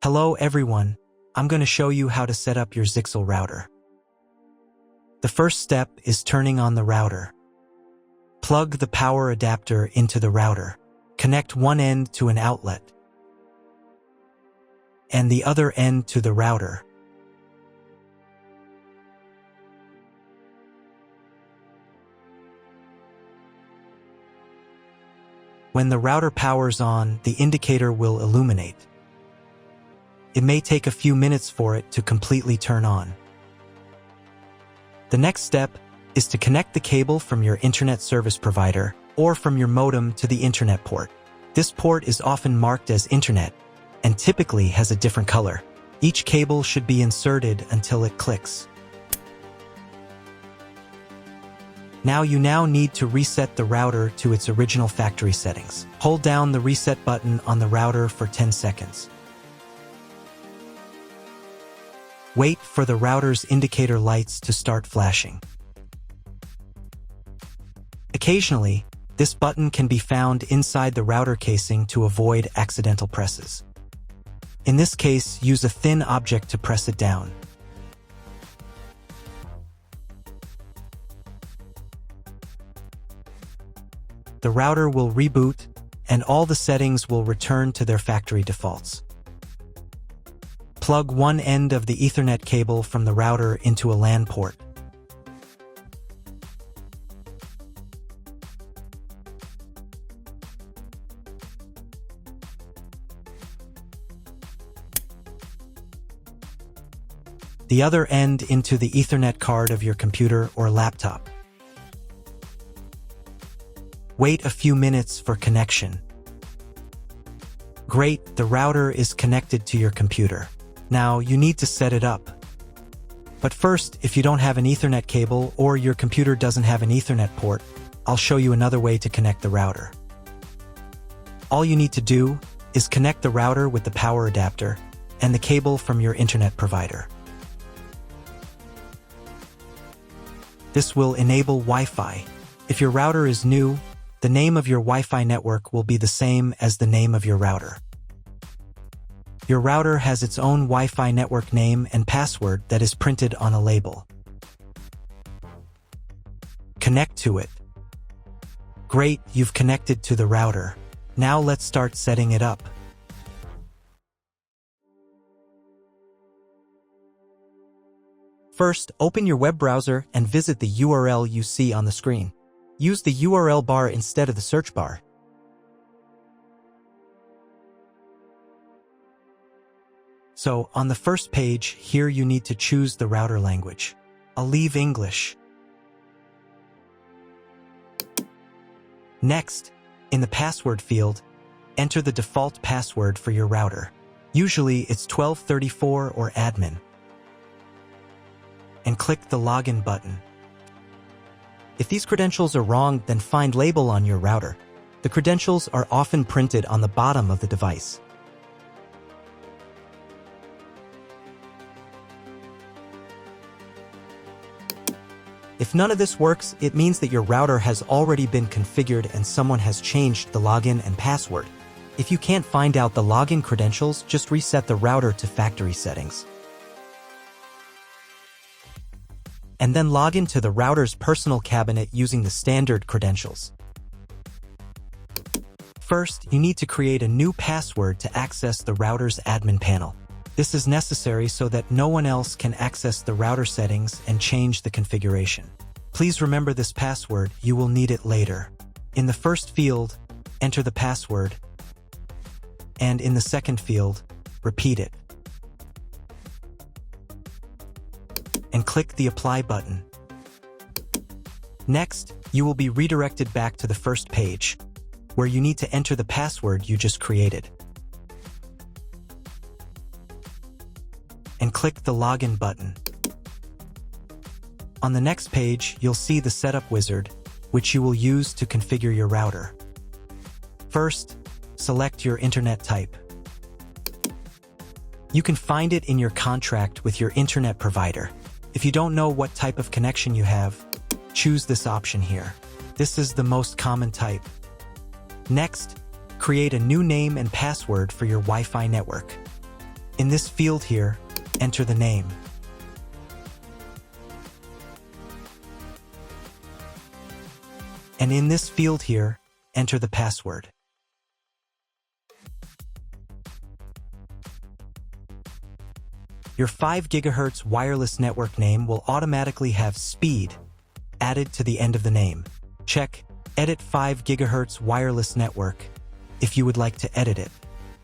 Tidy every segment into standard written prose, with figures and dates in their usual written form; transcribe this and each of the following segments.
Hello everyone, I'm going to show you how to set up your Zyxel router. The first step is turning on the router. Plug the power adapter into the router. Connect one end to an outlet and the other end to the router. When the router powers on, the indicator will illuminate. It may take a few minutes for it to completely turn on. The next step is to connect the cable from your internet service provider or from your modem to the internet port. This port is often marked as internet and typically has a different color. Each cable should be inserted until it clicks. You now need to reset the router to its original factory settings. Hold down the reset button on the router for 10 seconds. Wait for the router's indicator lights to start flashing. Occasionally, this button can be found inside the router casing to avoid accidental presses. In this case, use a thin object to press it down. The router will reboot, and all the settings will return to their factory defaults. Plug one end of the Ethernet cable from the router into a LAN port. The other end into the Ethernet card of your computer or laptop. Wait a few minutes for connection. Great, the router is connected to your computer. Now you need to set it up. But first, if you don't have an Ethernet cable or your computer doesn't have an Ethernet port, I'll show you another way to connect the router. All you need to do is connect the router with the power adapter and the cable from your internet provider. This will enable Wi-Fi. If your router is new, the name of your Wi-Fi network will be the same as the name of your router. Your router has its own Wi-Fi network name and password that is printed on a label. Connect to it. Great, you've connected to the router. Now let's start setting it up. First, open your web browser and visit the URL you see on the screen. Use the URL bar instead of the search bar. So, on the first page, here you need to choose the router language. I'll leave English. Next, in the password field, enter the default password for your router. Usually, it's 1234 or admin. And click the login button. If these credentials are wrong, then find label on your router. The credentials are often printed on the bottom of the device. If none of this works, it means that your router has already been configured and someone has changed the login and password. If you can't find out the login credentials, just reset the router to factory settings. And then log into the router's personal cabinet using the standard credentials. First, you need to create a new password to access the router's admin panel. This is necessary so that no one else can access the router settings and change the configuration. Please remember this password, you will need it later. In the first field, enter the password, and in the second field, repeat it. And click the Apply button. Next, you will be redirected back to the first page, where you need to enter the password you just created. And click the Login button. On the next page, you'll see the Setup wizard, which you will use to configure your router. First, select your internet type. You can find it in your contract with your internet provider. If you don't know what type of connection you have, choose this option here. This is the most common type. Next, create a new name and password for your Wi-Fi network. In this field here, enter the name. And in this field here, enter the password. Your 5 GHz wireless network name will automatically have speed added to the end of the name. Check Edit 5 GHz wireless network if you would like to edit it.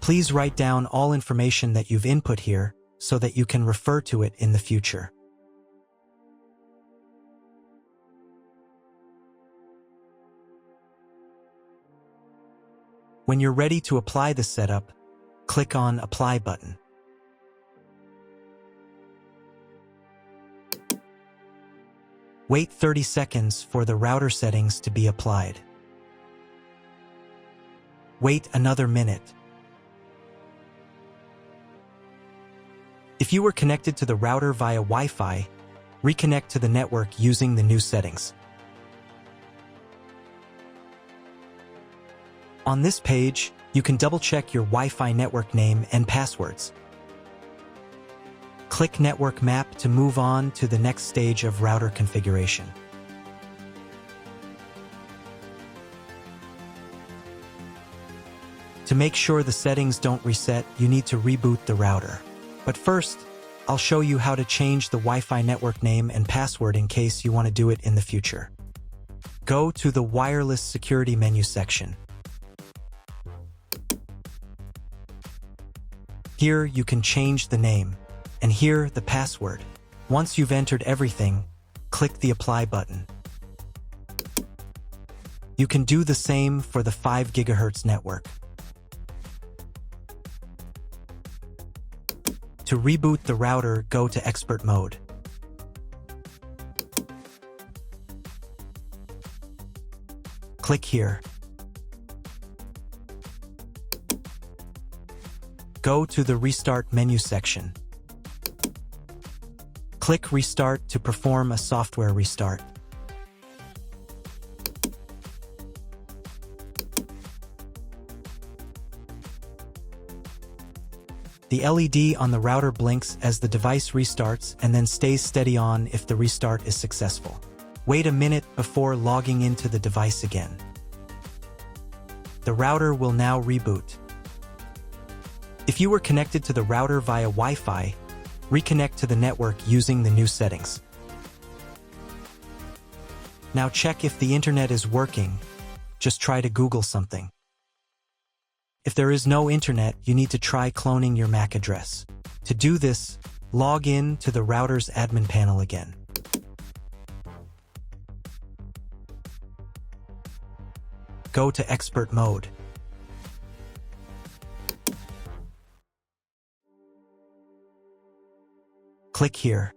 Please write down all information that you've input here so that you can refer to it in the future. When you're ready to apply the setup, click on Apply button. Wait 30 seconds for the router settings to be applied. Wait another minute. If you were connected to the router via Wi-Fi, reconnect to the network using the new settings. On this page, you can double-check your Wi-Fi network name and passwords. Click Network Map to move on to the next stage of router configuration. To make sure the settings don't reset, you need to reboot the router. But first, I'll show you how to change the Wi-Fi network name and password in case you want to do it in the future. Go to the Wireless Security menu section. Here you can change the name, and here the password. Once you've entered everything, click the Apply button. You can do the same for the 5 GHz network. To reboot the router, go to Expert Mode. Click here. Go to the Restart menu section. Click Restart to perform a software restart. The LED on the router blinks as the device restarts and then stays steady on if the restart is successful. Wait a minute before logging into the device again. The router will now reboot. If you were connected to the router via Wi-Fi, reconnect to the network using the new settings. Now check if the internet is working. Just try to Google something. If there is no internet, you need to try cloning your MAC address. To do this, log in to the router's admin panel again. Go to Expert Mode. Click here.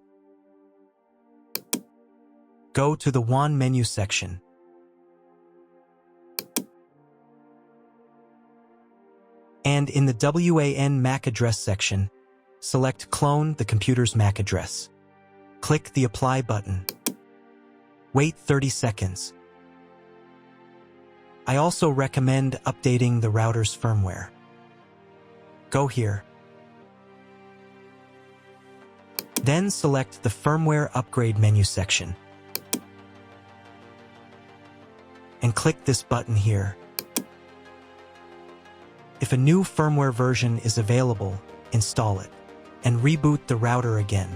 Go to the WAN menu section. And in the WAN MAC address section, select Clone the computer's MAC address. Click the Apply button. Wait 30 seconds. I also recommend updating the router's firmware. Go here. Then select the Firmware Upgrade menu section. And click this button here. If a new firmware version is available, install it, and reboot the router again.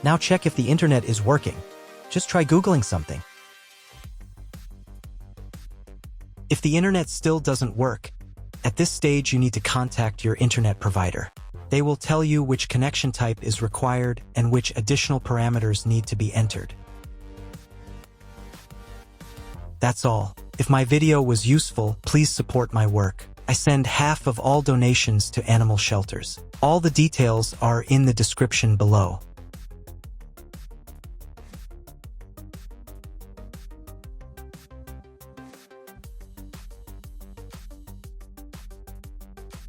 Now check if the internet is working. Just try Googling something. If the internet still doesn't work, at this stage you need to contact your internet provider. They will tell you which connection type is required and which additional parameters need to be entered. That's all. If my video was useful, please support my work. I send half of all donations to animal shelters. All the details are in the description below.